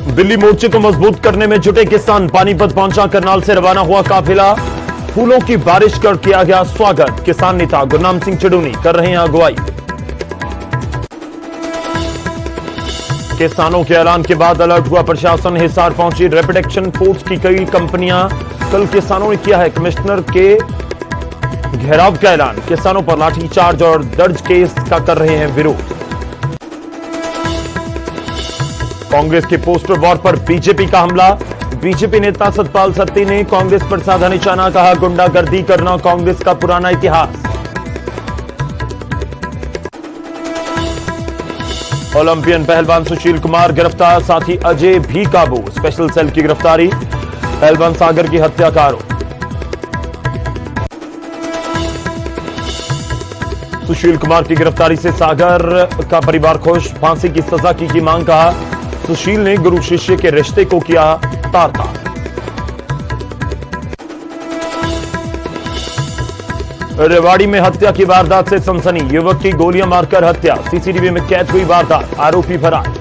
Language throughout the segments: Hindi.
दिल्ली मोर्चे को मजबूत करने में जुटे किसान। पानीपत पहुंचा करनाल से रवाना हुआ काफिला। फूलों की बारिश कर किया गया स्वागत। किसान नेता गुरनाम सिंह चडूनी कर रहे हैं अगुवाई। किसानों के ऐलान के बाद अलर्ट हुआ प्रशासन। हिसार पहुंची रैपिड एक्शन फोर्स की कई कंपनियां। कल किसानों ने किया है कमिश्नर के घेराव का ऐलान। किसानों पर लाठीचार्ज और दर्ज केस का कर रहे हैं विरोध। कांग्रेस के पोस्टर वॉर पर बीजेपी का हमला। बीजेपी नेता सतपाल सत्ती ने कांग्रेस पर साधा निशाना। कहा गुंडागर्दी करना कांग्रेस का पुराना इतिहास। ओलंपियन पहलवान सुशील कुमार गिरफ्तार। साथी अजय भी काबू। स्पेशल सेल की गिरफ्तारी। पहलवान सागर की हत्या का आरोप। सुशील कुमार की गिरफ्तारी से सागर का परिवार खुश। फांसी की सजा की मांग। कहा सुशील ने गुरु शिष्य के रिश्ते को किया तार-तार। रेवाड़ी में हत्या की वारदात से सनसनी। युवक की गोलियां मारकर हत्या। सीसीटीवी में कैद हुई वारदात। आरोपी फरार।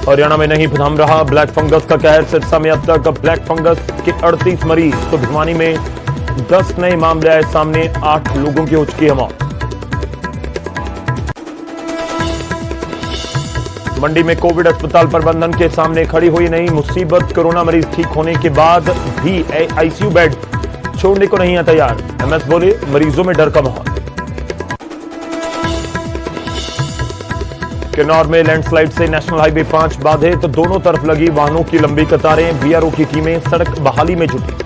हरियाणा में नहीं थम रहा ब्लैक फंगस का कहर। सिरसा में अब तक ब्लैक फंगस के 38 मरीज तो भिवानी में 10 नए मामले आए सामने। 8 लोगों की हो चुकी है मौत। मंडी में कोविड अस्पताल प्रबंधन के सामने खड़ी हुई नई मुसीबत। कोरोना मरीज ठीक होने के बाद भी आईसीयू बेड छोड़ने को नहीं है तैयार। एमएस बोले मरीजों में डर का माहौल। किन्नौर में लैंडस्लाइड से नेशनल हाईवे 5 बाधे तो दोनों तरफ लगी वाहनों की लंबी कतारें। बीआरओ की टीमें सड़क बहाली में जुटी।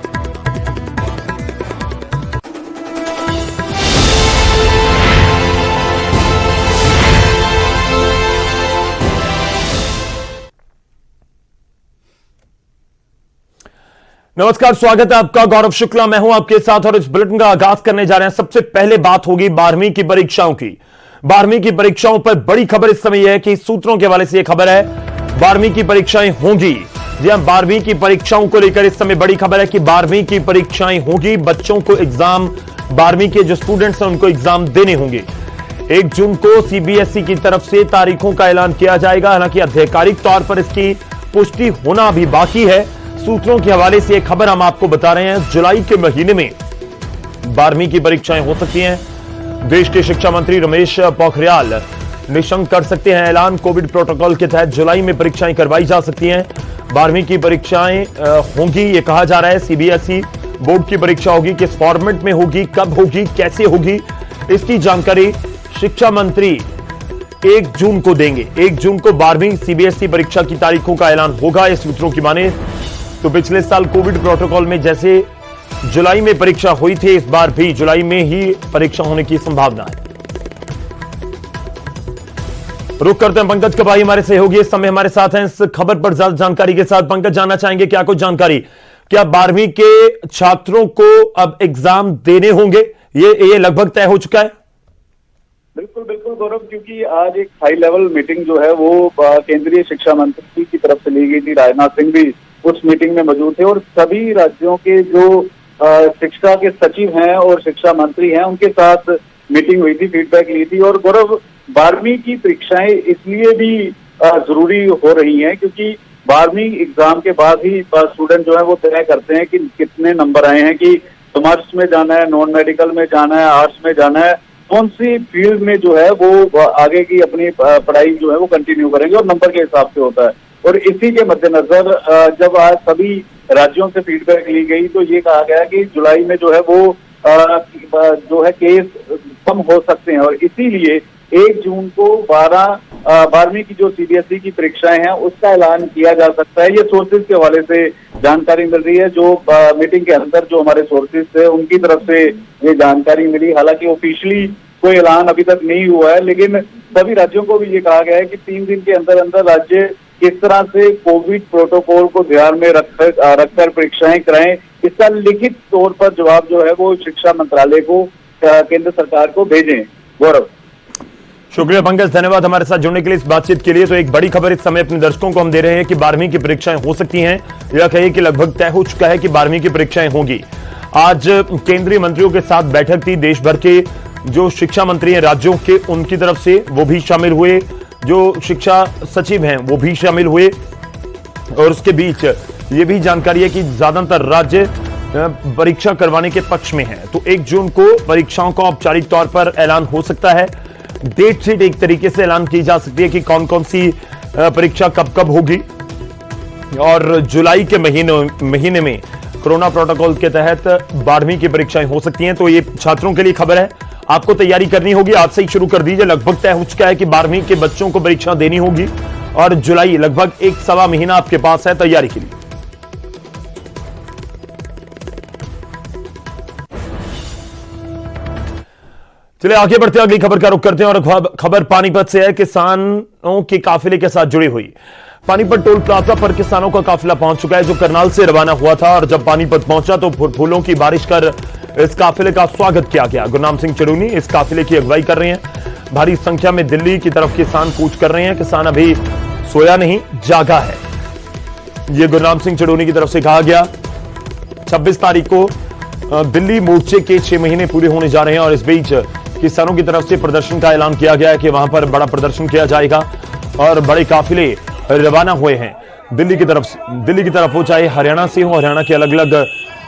नमस्कार, स्वागत है आपका। गौरव शुक्ला मैं हूं आपके साथ और इस बुलेटिन का आगाज करने जा रहे हैं। सबसे पहले बात होगी 12वीं की परीक्षाओं की। 12वीं की परीक्षाओं पर बड़ी खबर इस समय यह है कि सूत्रों के हवाले से यह खबर है 12वीं की परीक्षाएं होंगी। जी हां, 12वीं की परीक्षाओं को लेकर इस समय बड़ी खबर है कि 12वीं की परीक्षाएं होंगी। बच्चों को एग्जाम 12वीं के जो स्टूडेंट्स हैं उनको एग्जाम देने होंगे। 1 जून को सीबीएसई की तरफ से तारीखों का ऐलान किया जाएगा। हालांकि आधिकारिक तौर पर इसकी पुष्टि होना अभी बाकी है। सूत्रों के हवाले से एक खबर हम आपको बता रहे हैं। जुलाई के महीने में 12वीं की परीक्षाएं हो सकती हैं। देश के शिक्षा मंत्री रमेश पोखरियाल निशंक कर सकते हैं ऐलान। कोविड प्रोटोकॉल के तहत जुलाई में परीक्षाएं करवाई जा सकती हैं। 12वीं की परीक्षाएं होंगी, यह कहा जा रहा है। सीबीएसई बोर्ड की परीक्षा होगी। किस फॉर्मेट में होगी, कब होगी, कैसे होगी, इसकी जानकारी शिक्षा मंत्री 1 जून को देंगे। 1 जून को 12वीं सीबीएसई परीक्षा की तारीखों का ऐलान होगा। इस सूत्रों की माने तो पिछले साल कोविड प्रोटोकॉल में जैसे जुलाई में परीक्षा हुई थी, इस बार भी जुलाई में ही परीक्षा होने की संभावना है। रुक करते हैं पंकज कबाई हमारे सहयोगी इस समय हमारे साथ हैं इस खबर पर ज्यादा जानकारी के साथ। पंकज, जानना चाहेंगे क्या कुछ जानकारी, क्या 12वीं के छात्रों को अब एग्जाम देने होंगे? ये लगभग तय हो चुका है? बिल्कुल बिल्कुल गौरव, क्योंकि आज एक हाई लेवल मीटिंग जो है वो केंद्रीय शिक्षा मंत्री की तरफ से ली गई थी। राजनाथ सिंह भी उस मीटिंग में मौजूद थे और सभी राज्यों के जो शिक्षा के सचिव हैं और शिक्षा मंत्री हैं उनके साथ मीटिंग हुई थी, फीडबैक ली थी। और गौरव, 12वीं की परीक्षाएं इसलिए भी जरूरी हो रही हैं क्योंकि 12वीं एग्जाम के बाद ही स्टूडेंट जो है वो तय करते हैं कि कितने नंबर आए हैं, कि कॉमर्स में जाना है, नॉन मेडिकल में जाना है, आर्ट्स में जाना है, कौन सी फील्ड में जो है वो आगे की अपनी पढ़ाई जो है वो कंटिन्यू करेंगे और नंबर के हिसाब से होता है। और इसी के मद्देनजर जब आज सभी राज्यों से फीडबैक ली गई तो ये कहा गया कि जुलाई में जो है वो जो है केस कम हो सकते हैं और इसीलिए 1 जून को 12वीं की जो सीबीएसई की परीक्षाएं हैं उसका ऐलान किया जा सकता है। ये सोर्सेज के हवाले से जानकारी मिल रही है। जो मीटिंग के अंदर जो हमारे सोर्सेज थे उनकी तरफ से ये जानकारी मिली। हालांकि ऑफिशियली कोई ऐलान अभी तक नहीं हुआ है, लेकिन सभी राज्यों को भी ये कहा गया है कि 3 दिन के अंदर अंदर राज्य किस तरह से कोविड प्रोटोकॉल को ध्यान में रखकर परीक्षाएं कराएं, इसका लिखित तौर पर जवाब जो है वो शिक्षा मंत्रालय को, केंद्र सरकार को भेजें। गौरव, शुक्रिया पंकज, धन्यवाद हमारे साथ जुड़ने के लिए, इस बातचीत के लिए। तो एक बड़ी खबर इस समय अपने दर्शकों को हम दे रहे हैं कि 12वीं की परीक्षाएं हो सकती हैं। यह कहिए कि लगभग तय हो चुका है कि 12वीं की परीक्षाएं होंगी। आज केंद्रीय मंत्रियों के साथ बैठक थी। देश भर के जो शिक्षा मंत्री हैं राज्यों के, उनकी तरफ से वो भी शामिल हुए, जो शिक्षा सचिव हैं वो भी शामिल हुए। और उसके बीच ये भी जानकारी है कि ज्यादातर राज्य परीक्षा करवाने के पक्ष में हैं। तो 1 जून को परीक्षाओं का औपचारिक तौर पर ऐलान हो सकता है। डेट शीट एक तरीके से ऐलान की जा सकती है कि कौन कौन सी परीक्षा कब कब होगी। और जुलाई के महीने में कोरोना प्रोटोकॉल के तहत 12वीं की परीक्षाएं हो सकती हैं। तो ये छात्रों के लिए खबर है, आपको तैयारी करनी होगी, आज से ही शुरू कर दीजिए। लगभग तय हो चुका है कि 12वीं के बच्चों को परीक्षा देनी होगी और जुलाई लगभग 1-1.25 महीना आपके पास है तैयारी के लिए। चलिए आगे बढ़ते हैं, अगली खबर का रुख करते हैं और खबर पानीपत से है। किसानों के काफिले के साथ जुड़ी हुई। पानीपत टोल प्लाजा पर किसानों का काफिला पहुंच चुका है, जो करनाल से रवाना हुआ था। और जब पानीपत पहुंचा तो फूलों की बारिश कर इस काफिले का स्वागत किया गया। गुरनाम सिंह चड़ूनी इस काफिले की अगुवाई कर रहे हैं। भारी संख्या में दिल्ली की तरफ किसान कूच कर रहे हैं। किसान अभी सोया नहीं, जागा है, यह गुरनाम सिंह चड़ूनी की तरफ से कहा गया। 26 तारीख को दिल्ली मोर्चे के 6 महीने पूरे होने जा रहे हैं और इस बीच किसानों की तरफ से प्रदर्शन का ऐलान किया गया है कि वहां पर बड़ा प्रदर्शन किया जाएगा और बड़े काफिले रवाना हुए हैं दिल्ली की तरफ हो, चाहे हरियाणा से हो, हरियाणा के अलग अलग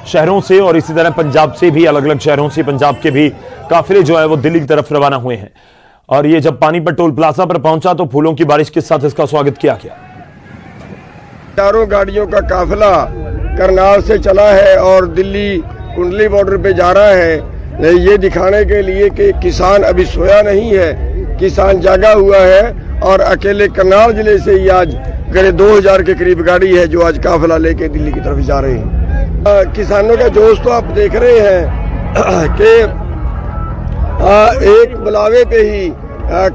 शहरों से, और इसी तरह पंजाब से भी अलग अलग शहरों से, पंजाब के भी काफिले जो है वो दिल्ली की तरफ रवाना हुए हैं। और ये जब पानीपत टोल प्लाजा पर पहुंचा तो फूलों की बारिश के साथ इसका स्वागत किया गया। चारों गाड़ियों का काफिला करनाल से चला है और दिल्ली कुंडली बॉर्डर पे जा रहा है, ये दिखाने के लिए कि किसान अभी सोया नहीं है, किसान जागा हुआ है। और अकेले करनाल जिले से ही आज करीब 2000 के करीब गाड़ी है जो आज काफिला लेके दिल्ली की तरफ जा रहे हैं। किसानों का जोश तो आप देख रहे हैं कि एक बुलावे पे ही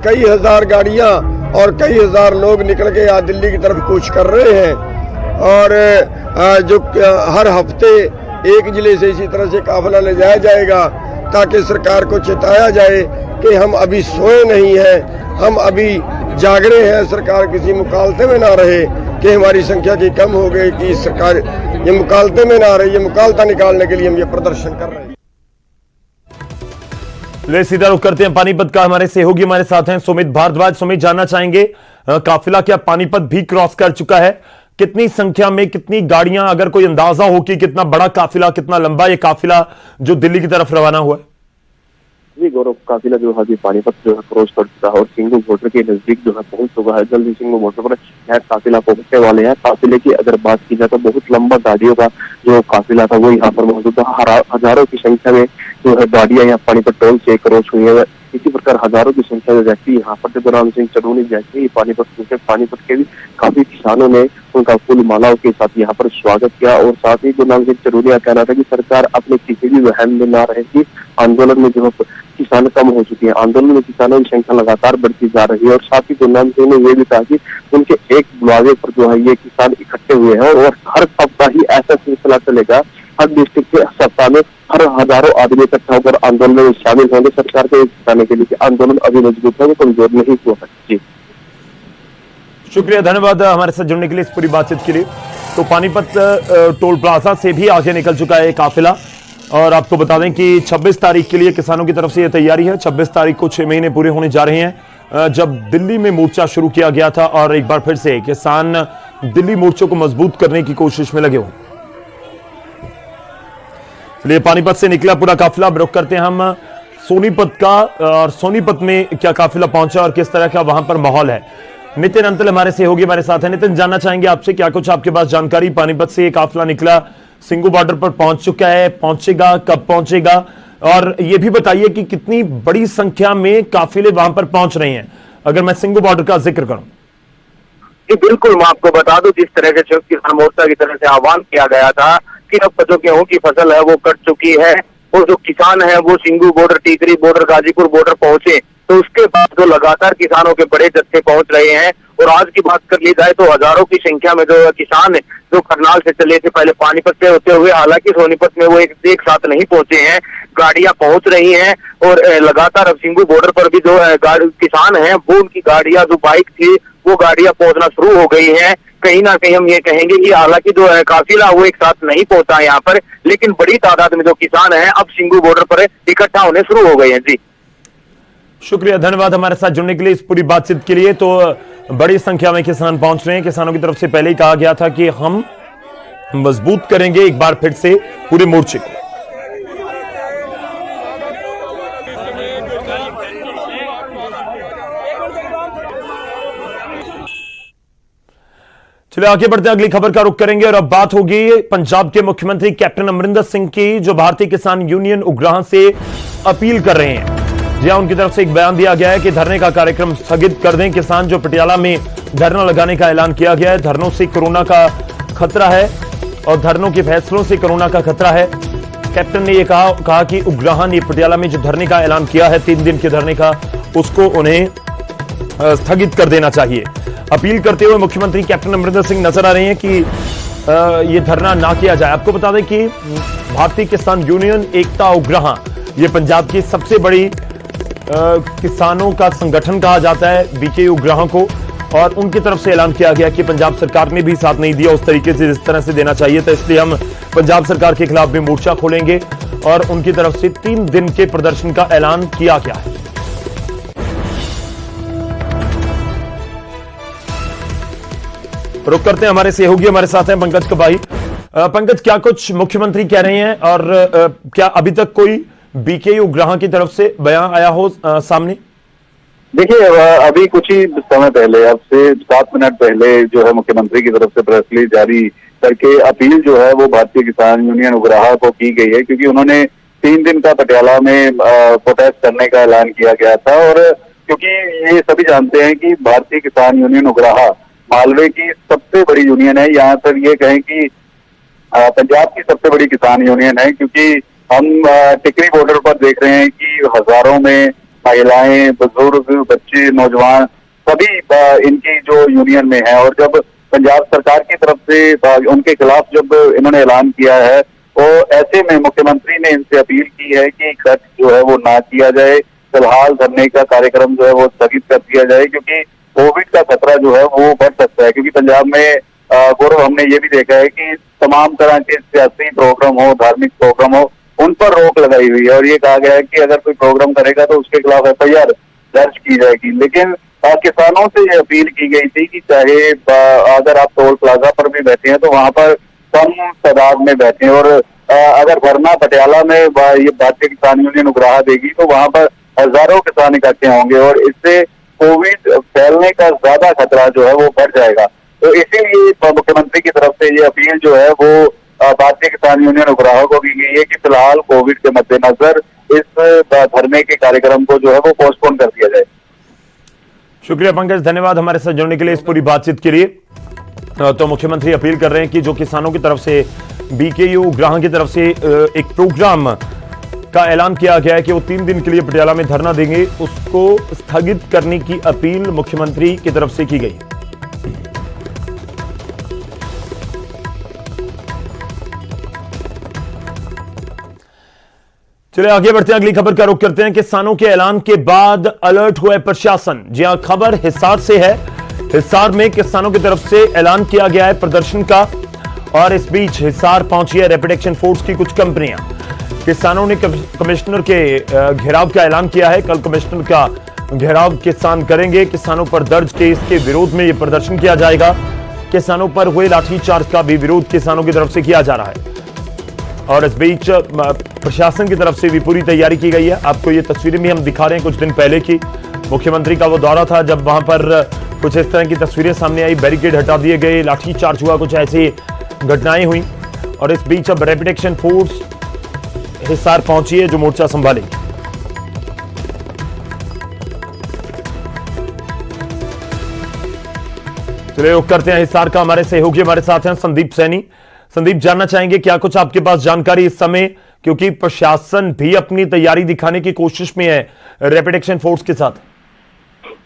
कई हजार गाड़ियां और कई हजार लोग निकल के आज दिल्ली की तरफ कूच कर रहे हैं। और जो हर हफ्ते एक जिले से इसी तरह से काफिला ले जाया जाएगा ताकि सरकार को चेताया जाए कि हम अभी सोए नहीं हैं, हम अभी जागरे हैं। सरकार किसी मुकालते में ना रहे कि हमारी संख्या की कम हो गई, कि सरकार ये मुकालते में ना रहे। ये मुकालता निकालने के लिए हम ये प्रदर्शन कर रहे हैं। ले सीधा रुख करते हैं पानीपत का। हमारे सहयोगी हमारे साथ हैं सुमित भारद्वाज। सुमित, जानना चाहेंगे काफिला क्या पानीपत भी क्रॉस कर चुका है? कितनी संख्या में, कितनी गाड़ियां, अगर कोई अंदाजा हो कि कितना बड़ा काफिला, कितना लंबा ये काफिला जो दिल्ली की तरफ रवाना हुआ है? जी गौरव, काफिला जो है पानीपत जो है क्रॉस कर चुका है और सिंगू बॉर्डर के नजदीक जो है पहुंच चुका है। जल्दी सिंगू बॉर्डर पर यह काफिला पहुंचने वाले हैं। काफिले की अगर बात की जाए तो बहुत लंबा गाड़ियों का जो काफिला था वो यहाँ पर मौजूद था। हजारों की संख्या में जो है गाड़ियां यहाँ पानीपत टोल से क्रॉस हुई है। इसी प्रकार हजारों की संख्या में व्यक्ति यहाँ पर गुरनाम सिंह चड़ूनी जैसे ही पानीपत पहुंचे, पानीपत के भी काफी किसानों ने उनका फूल मालाओं के साथ यहाँ पर स्वागत किया। और साथ ही गुरनाम सिंह चड़ूनी का कहना था कि सरकार अपने किसी भी वहम में ना रहेगी। आंदोलन में जो किसान कम हो चुके हैं, आंदोलन में किसानों की संख्या लगातार बढ़ती जा रही है। और साथ ही गुरनाम सिंह ने यह भी कहा कि उनके एक बुलावे पर जो है ये किसान इकट्ठे हुए हैं और हर सप्ताह ही ऐसा सिलसिला चलेगा। हर डिस्ट्रिक्ट के सप्ताह में हर हजारों आदमी इकट्ठा होकर आंदोलन में शामिल होंगे सरकार को जिताने के लिए कि आंदोलन अभी मजबूत है, वो कमजोर नहीं हुआ है। जी शुक्रिया, धन्यवाद हमारे साथ जुड़ने के लिए, इस पूरी बातचीत के लिए। तो पानीपत टोल प्लाजा से भी आगे निकल चुका है काफिला और आपको बता दें कि 26 तारीख के लिए किसानों की तरफ से यह तैयारी है। 26 तारीख को 6 महीने पूरे होने जा रहे हैं जब दिल्ली में मोर्चा शुरू किया गया था और एक बार फिर से किसान दिल्ली मोर्चों को मजबूत करने की कोशिश में लगे हुए। चलिए पानीपत से निकला पूरा काफिला, रुख करते हैं हम सोनीपत का। और सोनीपत में क्या काफिला पहुंचा और किस तरह का वहां पर माहौल है? नितिन अंतल हमारे सहयोगी हमारे साथ हैं। नितिन, जानना चाहेंगे आपसे क्या कुछ आपके पास जानकारी? पानीपत से काफिला निकला, सिंगू बॉर्डर पर पहुंच चुका है, पहुंचेगा, कब पहुंचेगा? और ये भी बताइए कि कितनी बड़ी संख्या में काफिले वहां पर पहुंच रहे हैं, अगर मैं सिंगू बॉर्डर का जिक्र करूं। बिल्कुल, मैं आपको बता दूं जिस तरह से संयुक्त किसान मोर्चा की तरफ से आह्वान किया गया था कि अब जो गेहूं की फसल है वो कट चुकी है और जो किसान है वो Singhu border, Tikri border, Ghazipur border पहुंचे, तो उसके बाद जो लगातार किसानों के बड़े जत्थे पहुंच रहे हैं। और आज की बात कर ली जाए तो हजारों की संख्या में जो किसान जो करनाल से चले थे पहले पानीपत से होते हुए, हालांकि सोनीपत में वो एक साथ नहीं पहुंचे हैं, गाड़ियां पहुंच रही हैं। और लगातार अब सिंगू बॉर्डर पर भी जो किसान हैं वो उनकी गाड़ियां, जो बाइक थी वो गाड़ियां पहुंचना शुरू हो गई हैं। कहीं ना कहीं हम ये कहेंगे कि हालांकि जो है काफिला वो एक साथ नहीं पहुंचा यहाँ पर, लेकिन बड़ी तादाद में जो किसान हैं अब सिंगू बॉर्डर पर इकट्ठा होने शुरू हो गए हैं। जी शुक्रिया, धन्यवाद हमारे साथ जुड़ने के लिए, इस पूरी बातचीत के लिए। तो बड़ी संख्या में किसान पहुंच रहे हैं। किसानों की तरफ से पहले ही कहा गया था कि हम मजबूत करेंगे एक बार फिर से पूरे मोर्चे को। चलिए आगे बढ़ते हैं, अगली खबर का रुख करेंगे और अब बात होगी पंजाब के मुख्यमंत्री कैप्टन अमरिंदर सिंह की, जो भारतीय किसान यूनियन उग्राह से अपील कर रहे हैं। जी हां, उनकी तरफ से एक बयान दिया गया है कि धरने का कार्यक्रम स्थगित कर दें। किसान जो पटियाला में धरना लगाने का ऐलान किया गया है, धरनों से कोरोना का खतरा है और धरनों के फैसलों से कोरोना का खतरा है। कैप्टन ने यह कहा कि उग्राह ने पटियाला में जो धरने का ऐलान किया है 3 दिन के धरने का, उसको उन्हें स्थगित कर देना चाहिए। अपील करते हुए मुख्यमंत्री कैप्टन अमरिंदर सिंह नजर आ रहे हैं कि ये धरना ना किया जाए। आपको बता दें कि भारतीय किसान यूनियन एकता उग्राह ये पंजाब की सबसे बड़ी किसानों का संगठन कहा जाता है, बीके उग्राह को, और उनकी तरफ से ऐलान किया गया कि पंजाब सरकार ने भी साथ नहीं दिया उस तरीके से जिस तरह से देना चाहिए था, इसलिए हम पंजाब सरकार के खिलाफ भी मोर्चा खोलेंगे और उनकी तरफ से 3 दिन के प्रदर्शन का ऐलान किया गया है। रुक करते हैं, हमारे सहयोगी हमारे साथ हैं पंकज कबाई। पंकज, क्या कुछ मुख्यमंत्री कह रहे हैं और क्या अभी तक कोई बीके उग्राह की तरफ से बयान आया हो सामने? देखिए, अभी कुछ ही समय पहले, अब से 7 मिनट पहले जो है मुख्यमंत्री की तरफ से प्रेस रिलीज जारी करके अपील जो है वो भारतीय किसान यूनियन उग्राह को की गई है, क्योंकि उन्होंने 3 दिन का पटियाला में प्रोटेस्ट करने का ऐलान किया गया था। और क्योंकि ये सभी जानते हैं कि भारतीय किसान यूनियन उग्राह मालवे की सबसे बड़ी यूनियन है, यहाँ पर ये कहें कि पंजाब की सबसे बड़ी किसान यूनियन है, क्योंकि हम टिकरी बॉर्डर पर देख रहे हैं कि हजारों में महिलाएं, बुजुर्ग, बच्चे, नौजवान सभी इनकी जो यूनियन में है। और जब पंजाब सरकार की तरफ से उनके खिलाफ जब इन्होंने ऐलान किया है, तो ऐसे में मुख्यमंत्री ने इनसे अपील की है कि कट जो है वो ना किया जाए, फिलहाल धरने का कार्यक्रम जो है वो स्थगित कर दिया जाए, क्योंकि कोविड का खतरा जो है वो बढ़ सकता है। क्योंकि पंजाब में गौरव, हमने ये भी देखा है कि तमाम तरह के सियासी प्रोग्राम हो, धार्मिक प्रोग्राम हो, उन पर रोक लगाई हुई है और ये कहा गया है कि अगर कोई प्रोग्राम करेगा तो उसके खिलाफ FIR दर्ज की जाएगी। लेकिन किसानों से ये अपील की गई थी कि चाहे अगर आप टोल प्लाजा पर भी बैठे हैं तो वहां पर कम तादाद में बैठे, और अगर धरना पटियाला में ये भारतीय किसान यूनियन उग्राह देगी तो वहां पर हजारों किसान इकट्ठे होंगे और इससे कोविड फैलने का ज्यादा खतरा जो है वो बढ़ जाएगा। तो इसीलिए मुख्यमंत्री की तरफ से ये अपील जो है वो भारतीय किसान यूनियन उग्राह को की गई है कि फिलहाल कोविड के मद्देनजर इस धरने के कार्यक्रम को जो है वो पोस्टपोन कर दिया जाए। शुक्रिया पंकज, धन्यवाद हमारे साथ जुड़ने के लिए, इस पूरी बातचीत के लिए। तो मुख्यमंत्री अपील कर रहे हैं कि जो किसानों की तरफ से बीकेयू उग्राह की तरफ से एक प्रोग्राम का ऐलान किया गया है कि वो 3 दिन के लिए पटियाला में धरना देंगे, उसको स्थगित करने की अपील मुख्यमंत्री की तरफ से की गई। चलिए आगे बढ़ते हैं, अगली खबर का रुख करते हैं। किसानों के ऐलान के बाद अलर्ट हुआ है प्रशासन। जी हां, खबर हिसार से है। हिसार में किसानों की तरफ से ऐलान किया गया है प्रदर्शन का, और इस बीच हिसार पहुंची है रैपिड एक्शन फोर्स की कुछ कंपनियां। किसानों ने कमिश्नर के घेराव का ऐलान किया है। कल कमिश्नर का घेराव किसान करेंगे। किसानों पर दर्ज केस के विरोध में यह प्रदर्शन किया जाएगा। किसानों पर हुए लाठीचार्ज का भी विरोध किसानों की तरफ से किया जा रहा है। और इस बीच प्रशासन की तरफ से भी पूरी तैयारी की गई है। आपको ये तस्वीरें भी हम दिखा रहे हैं कुछ दिन पहले की। मुख्यमंत्री का वो दौरा था जब वहां पर कुछ इस तरह की तस्वीरें सामने आई, बैरिकेड हटा दिए गए, लाठीचार्ज हुआ, कुछ ऐसी घटनाएं हुई। और इस बीच अब रैपिड एक्शन फोर्स हिसार पहुंची है जो मोर्चा संभालेगी। चलिए रुक करते हैं हिसार का, हमारे सहयोगी हमारे साथ हैं संदीप सैनी। संदीप, जानना चाहेंगे क्या कुछ आपके पास जानकारी इस समय, क्योंकि प्रशासन भी अपनी तैयारी दिखाने की कोशिश में है रैपिड एक्शन फोर्स के साथ।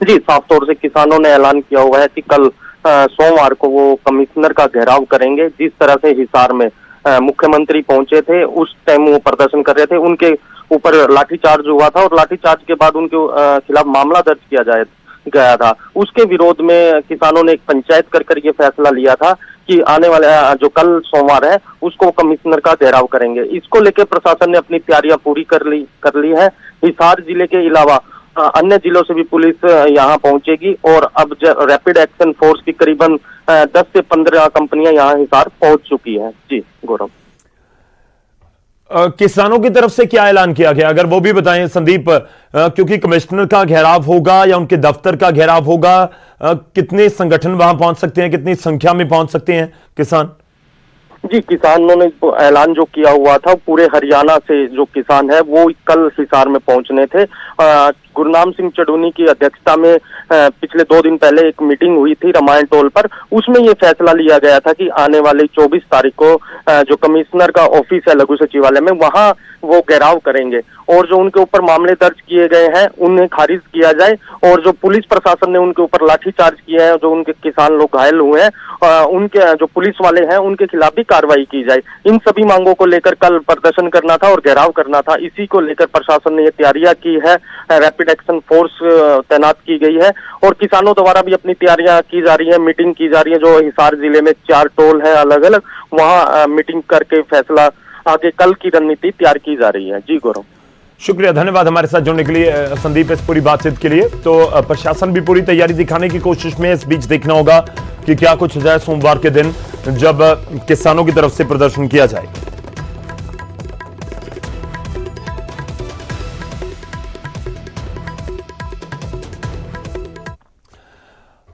जी, साफ तौर से किसानों ने ऐलान किया हुआ है कि कल सोमवार को वो कमिश्नर का घेराव करेंगे। जिस तरह से हिसार में मुख्यमंत्री पहुंचे थे उस टाइम वो प्रदर्शन कर रहे थे, उनके ऊपर लाठीचार्ज हुआ था और लाठीचार्ज के बाद उनके खिलाफ मामला दर्ज किया गया था। उसके विरोध में किसानों ने एक पंचायत कर ये फैसला लिया था कि आने वाले जो कल सोमवार है उसको कमिश्नर का घेराव करेंगे। इसको लेकर प्रशासन ने अपनी तैयारियां पूरी कर ली है। हिसार जिले के अलावा अन्य जिलों से भी पुलिस यहाँ पहुंचेगी और अब रैपिड एक्शन फोर्स की करीबन 10 से 15 कंपनियां यहाँ हिसार पहुंच चुकी हैं। जी गौरव। किसानों की तरफ से क्या ऐलान किया गया, अगर वो भी बताएं संदीप, क्योंकि कमिश्नर का घेराव होगा या उनके दफ्तर का घेराव होगा, कितने संगठन वहां पहुंच सकते हैं, कितनी संख्या में पहुंच सकते हैं किसान? जी, किसानों ने ऐलान जो किया हुआ था, पूरे हरियाणा से जो किसान है वो कल हिसार में पहुंचने थे। गुरनाम सिंह चडूनी की अध्यक्षता में पिछले 2 दिन पहले एक मीटिंग हुई थी रामायण टोल पर। उसमें ये फैसला लिया गया था कि आने वाली 24 तारीख को जो कमिश्नर का ऑफिस है लघु सचिवालय में, वहां वो घेराव करेंगे और जो उनके ऊपर मामले दर्ज किए गए हैं उन्हें खारिज किया जाए और जो पुलिस प्रशासन ने उनके ऊपर लाठीचार्ज किया है, जो उनके किसान लोग घायल हुए हैं, उनके जो पुलिस वाले हैं उनके खिलाफ भी कार्रवाई की जाए। इन सभी मांगों को लेकर कल प्रदर्शन करना था और घेराव करना था। इसी को लेकर प्रशासन ने ये तैयारियां की है, रैपिड एक्शन फोर्स तैनात की गई है और किसानों द्वारा भी अपनी तैयारियां की जा रही है, मीटिंग की जा रही है। जो हिसार जिले में 4 टोल है अलग अलग, वहां मीटिंग करके फैसला आगे कल की रणनीति तैयार की जा रही है। जी गौरव, शुक्रिया, धन्यवाद हमारे साथ जुड़ने के लिए संदीप, इस पूरी बातचीत के लिए। तो प्रशासन भी पूरी तैयारी दिखाने की कोशिश में, इस बीच देखना होगा कि क्या कुछ हो जाए सोमवार के दिन जब किसानों की तरफ से प्रदर्शन किया जाए।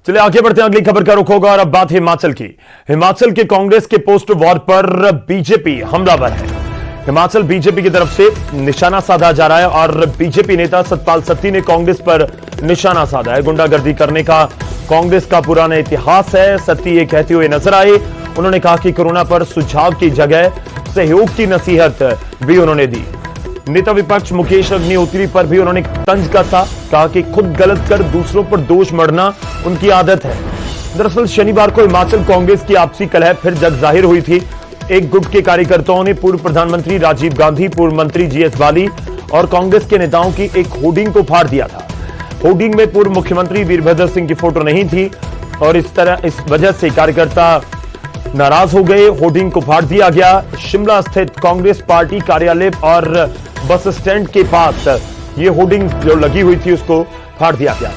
चलिए आगे बढ़ते हैं, अगली खबर का रुख होगा और अब बात हिमाचल की। हिमाचल के कांग्रेस के पोस्ट वॉर पर बीजेपी हमलावर है। हिमाचल बीजेपी की तरफ से निशाना साधा जा रहा है और बीजेपी नेता सतपाल सत्ती ने कांग्रेस पर निशाना साधा है। गुंडागर्दी करने का कांग्रेस का पुराना इतिहास है, सत्ती ये कहते हुए नजर आए। उन्होंने कहा कि कोरोना पर सुझाव की जगह सहयोग की नसीहत भी उन्होंने दी। नेता विपक्ष मुकेश अग्निहोत्री पर भी उन्होंने तंज कसा, कहा कि खुद गलत कर दूसरों पर दोष मढ़ना उनकी आदत है। दरअसल शनिवार को हिमाचल कांग्रेस की आपसी कलह फिर जग जाहिर हुई थी। एक गुट के कार्यकर्ताओं ने पूर्व प्रधानमंत्री राजीव गांधी, पूर्व मंत्री जीएस बाली और कांग्रेस के नेताओं की एक होर्डिंग को फाड़ दिया था। होर्डिंग में पूर्व मुख्यमंत्री वीरभद्र सिंह की फोटो नहीं थी और इस वजह से कार्यकर्ता नाराज हो गए। होर्डिंग को फाड़ दिया गया। शिमला स्थित कांग्रेस पार्टी कार्यालय और बस स्टैंड के पास ये होर्डिंग जो लगी हुई थी उसको फाड़ दिया गया।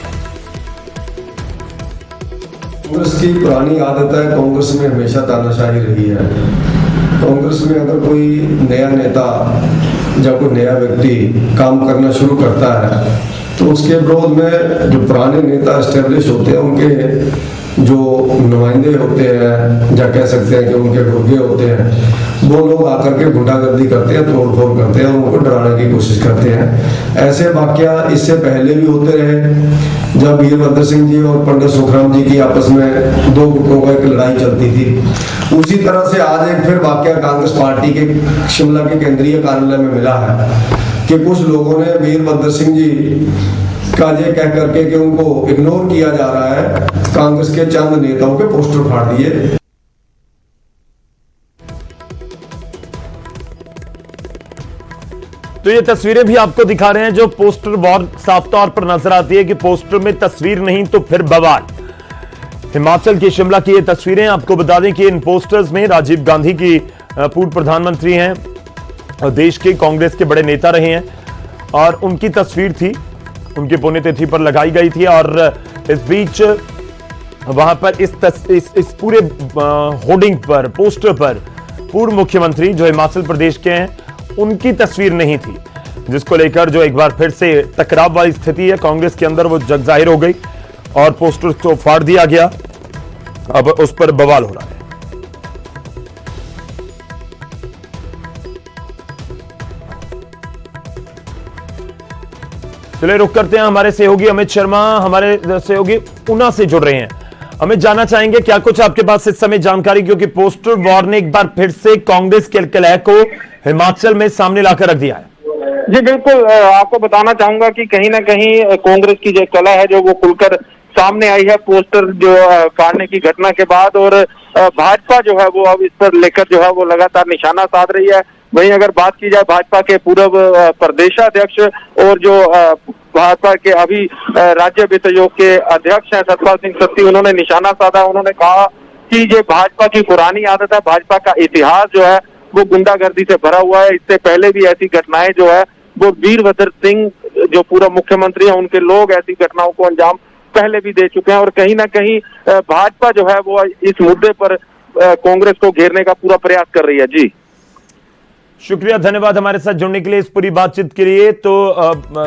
कांग्रेस की पुरानी आदत है, कांग्रेस में हमेशा तानाशाही रही है। कांग्रेस में अगर कोई नया नेता या कोई नया व्यक्ति काम करना शुरू करता है तो उसके विरोध में जो पुराने नेता एस्टेब्लिश होते हैं, उनके जो नुमाइंदे होते हैं या कह सकते हैं कि उनके गुर्गे होते हैं, वो लोग आकर के गुंडागर्दी करते हैं, तोड़फोड़ करते हैं, उनको डराने की कोशिश करते हैं। ऐसे वाकया इससे पहले भी होते रहे। जब वीरभद्र सिंह जी और पंडित सुखराम जी की आपस में 2 गुटों का एक लड़ाई चलती थी, उसी तरह से आज एक फिर वाकया कांग्रेस पार्टी के शिमला के केंद्रीय कार्यालय में मिला है कि कुछ लोगों ने वीरभद्र सिंह जी का ये कह करके कि उनको इग्नोर किया जा रहा है, कांग्रेस के चंद नेताओं के पोस्टर फाड़ दिए। तो ये तस्वीरें भी आपको दिखा रहे हैं जो पोस्टर वॉर साफ तौर पर नजर आती है कि पोस्टर में तस्वीर नहीं तो फिर बवाल। हिमाचल की शिमला की ये तस्वीरें, आपको बता दें कि इन पोस्टर्स में राजीव गांधी की पूर्व प्रधानमंत्री हैं और देश के कांग्रेस के बड़े नेता रहे हैं और उनकी तस्वीर थी, उनकी पुण्यतिथि पर लगाई गई थी। और इस बीच वहां पर इस पूरे होर्डिंग पर, पोस्टर पर पूर्व मुख्यमंत्री जो हिमाचल प्रदेश के हैं उनकी तस्वीर नहीं थी, जिसको लेकर जो एक बार फिर से टकराव वाली स्थिति है कांग्रेस के अंदर वो जग जाहिर हो गई और पोस्टर को फाड़ दिया गया। अब उस पर बवाल हो रहा है। चलिए रुक करते हैं, हमारे सहयोगी अमित शर्मा हमारे सहयोगी ऊना से जुड़ रहे हैं। अमित, जानना चाहेंगे क्या कुछ आपके पास इस समय जानकारी, क्योंकि पोस्टर वॉर ने एक बार फिर से कांग्रेस के कलह को हिमाचल में सामने लाकर रख दिया है। जी बिल्कुल, आपको बताना चाहूंगा कि कहीं ना कहीं कांग्रेस की जो कलह है जो वो खुलकर सामने आई है पोस्टर जो फाड़ने की घटना के बाद। और भाजपा जो है वो अब इस पर लेकर जो है वो लगातार निशाना साध रही है। वहीं अगर बात की जाए भाजपा के पूर्व प्रदेशाध्यक्ष और जो भाजपा के अभी राज्य वित्त आयोग के अध्यक्ष हैं सतपाल सिंह सत्ती, उन्होंने निशाना साधा। उन्होंने कहा कि ये भाजपा की पुरानी आदत है, भाजपा का इतिहास जो है वो गुंडागर्दी से भरा हुआ है। इससे पहले भी ऐसी घटनाएं जो है वो वीरभद्र सिंह जो पूरा मुख्यमंत्री है उनके लोग ऐसी घटनाओं को अंजाम पहले भी दे चुके हैं और कहीं ना कहीं भाजपा जो है वो इस मुद्दे पर कांग्रेस को घेरने का पूरा प्रयास कर रही है। जी शुक्रिया, धन्यवाद हमारे साथ जुड़ने के लिए इस पूरी बातचीत के लिए। तो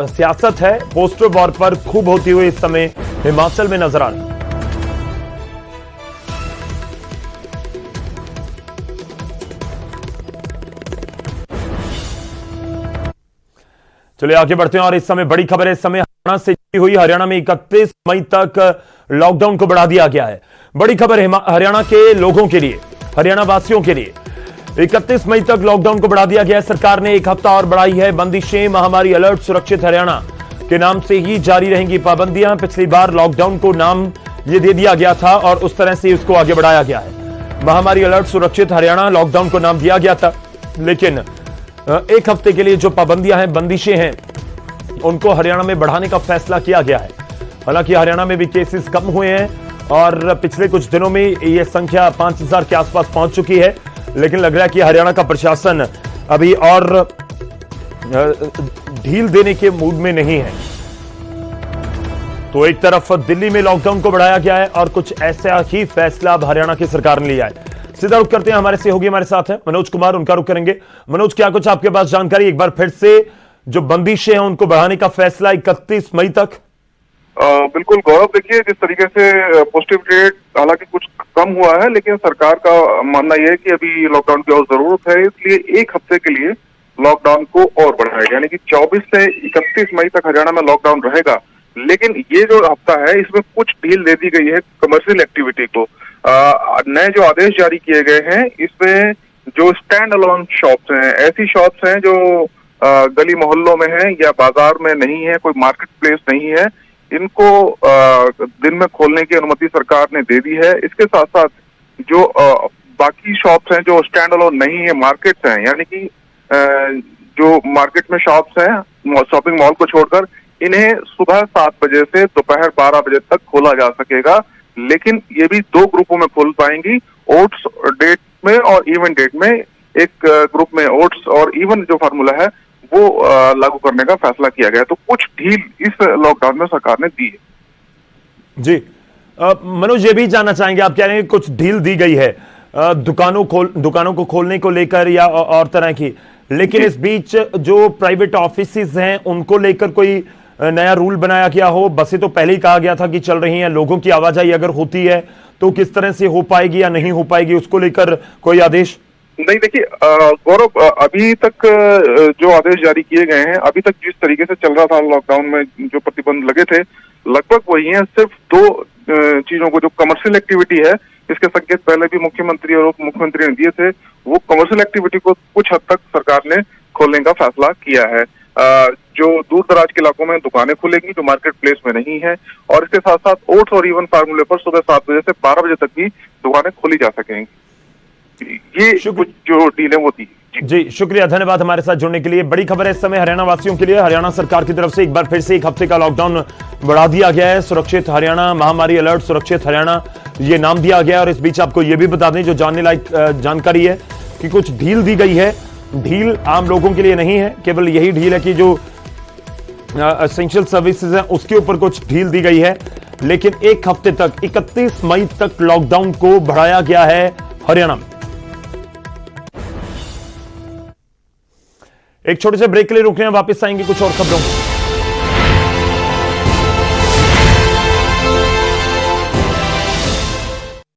सियासत है, पोस्टर वॉर पर खूब होती हुई इस समय हिमाचल में नजर आ रही है। चलिए आगे बढ़ते हैं और इस समय बड़ी खबर है। इस समय हरियाणा से जुड़ी हुई, हरियाणा में 31 मई तक लॉकडाउन को बढ़ा दिया गया है। बड़ी खबर है हरियाणा के लोगों के लिए, हरियाणा वासियों के लिए 31 मई तक लॉकडाउन को बढ़ा दिया गया है। सरकार ने एक हफ्ता और बढ़ाई है बंदिशें। महामारी अलर्ट सुरक्षित हरियाणा के नाम से ही जारी रहेंगी पाबंदियां। पिछली बार लॉकडाउन को नाम ये दे दिया गया था और उस तरह से इसको आगे बढ़ाया गया है। महामारी अलर्ट सुरक्षित हरियाणा लॉकडाउन को नाम दिया गया था, लेकिन एक हफ्ते के लिए जो पाबंदियां हैं, बंदिशें हैं, उनको हरियाणा में बढ़ाने का फैसला किया गया है। हालांकि हरियाणा में भी केसेस कम हुए हैं और पिछले कुछ दिनों में यह संख्या 5000 के आसपास पहुंच चुकी है, लेकिन लग रहा है कि हरियाणा का प्रशासन अभी और ढील देने के मूड में नहीं है। तो एक तरफ दिल्ली में लॉकडाउन को बढ़ाया गया है और कुछ ऐसा ही फैसला अब हरियाणा की सरकार ने लिया है। सीधा रुख करते हैं, हमारे सहयोगी हमारे साथ हैं मनोज कुमार, उनका रुख करेंगे। मनोज, क्या कुछ आपके पास जानकारी? एक बार फिर से जो बंदिशें हैं उनको बढ़ाने का फैसला 31 मई तक। बिल्कुल गौरव, देखिए जिस तरीके से पॉजिटिव रेट हालांकि कुछ कम हुआ है, लेकिन सरकार का मानना यह है कि अभी लॉकडाउन की और जरूरत है, इसलिए एक हफ्ते के लिए लॉकडाउन को और बढ़ाएगा। यानी कि 24 से 31 मई तक हरियाणा में लॉकडाउन रहेगा, लेकिन ये जो हफ्ता है इसमें कुछ ढील दे दी गई है कमर्शियल एक्टिविटी को। नए जो आदेश जारी किए गए हैं, इसमें जो स्टैंड अलोन शॉप्स हैं, ऐसी शॉप्स हैं जो गली मोहल्लों में हैं या बाजार में नहीं है, कोई मार्केट प्लेस नहीं है, इनको दिन में खोलने की अनुमति सरकार ने दे दी है। इसके साथ साथ जो बाकी शॉप्स हैं जो स्टैंड अलोन नहीं है, मार्केट्स हैं, यानी कि जो मार्केट में शॉप्स हैं शॉपिंग मॉल को छोड़कर, इन्हें सुबह 7 बजे से दोपहर 12 बजे तक खोला जा सकेगा, लेकिन ये भी 2 ग्रुपों में खोल पाएंगी, ओट्स डेट में और इवन डेट में। एक ग्रुप में ओट्स और इवन जो फार्मूला है वो लागू करने का फैसला किया गया। तो कुछ ढील इस लॉकडाउन में सरकार ने दी है। जी मनोज, ये भी जानना चाहेंगे, आप कह रहे हैं कुछ ढील दी गई है दुकानों को खोलने को लेकर या और तरह की, लेकिन इस बीच जो प्राइवेट ऑफिसेज हैं उनको लेकर कोई नया रूल बनाया गया हो? बसें तो पहले ही कहा गया था कि चल रही हैं, लोगों की आवाजाही अगर होती है तो किस तरह से हो पाएगी या नहीं हो पाएगी, उसको लेकर कोई आदेश? नहीं, देखिए गौरव, अभी तक जो आदेश जारी किए गए हैं, अभी तक जिस तरीके से चल रहा था लॉकडाउन में जो प्रतिबंध लगे थे, लगभग वही है। सिर्फ 2 चीजों को, जो कमर्शियल एक्टिविटी है, इसके संकेत पहले भी मुख्यमंत्री और उप मुख्यमंत्री ने दिए थे, वो कमर्शियल एक्टिविटी को कुछ हद तक सरकार ने खोलने का फैसला किया है। जो दूर दराज के इलाकों में दुकानें खुलेंगी जो मार्केट प्लेस में नहीं है, और इसके साथ साथ ओट्स और इवन फार्मूले पर सुबह 7 बजे से 12 बजे तक भी दुकानें खोली जा सकेंगी। ये कुछ जो डील है वो थी। जी शुक्रिया, धन्यवाद हमारे साथ जुड़ने के लिए। बड़ी खबर है इस समय हरियाणा वासियों के लिए। हरियाणा सरकार की तरफ से एक बार फिर से 1 हफ्ते का लॉकडाउन बढ़ा दिया गया है। सुरक्षित हरियाणा, महामारी अलर्ट सुरक्षित हरियाणा, ये नाम दिया गया है। और इस बीच आपको यह भी बता दें, जो जानने लायक जानकारी है कि कुछ ढील दी गई है। ढील आम लोगों के लिए नहीं है, केवल यही ढील है कि जो एसेंशियल सर्विसेज हैं उसके ऊपर कुछ ढील दी गई है, लेकिन 1 हफ्ते तक 31 मई तक लॉकडाउन को बढ़ाया गया है हरियाणा में। एक छोटे से ब्रेक के लिए रुक रहे हैं, वापस आएंगे कुछ और खबरों।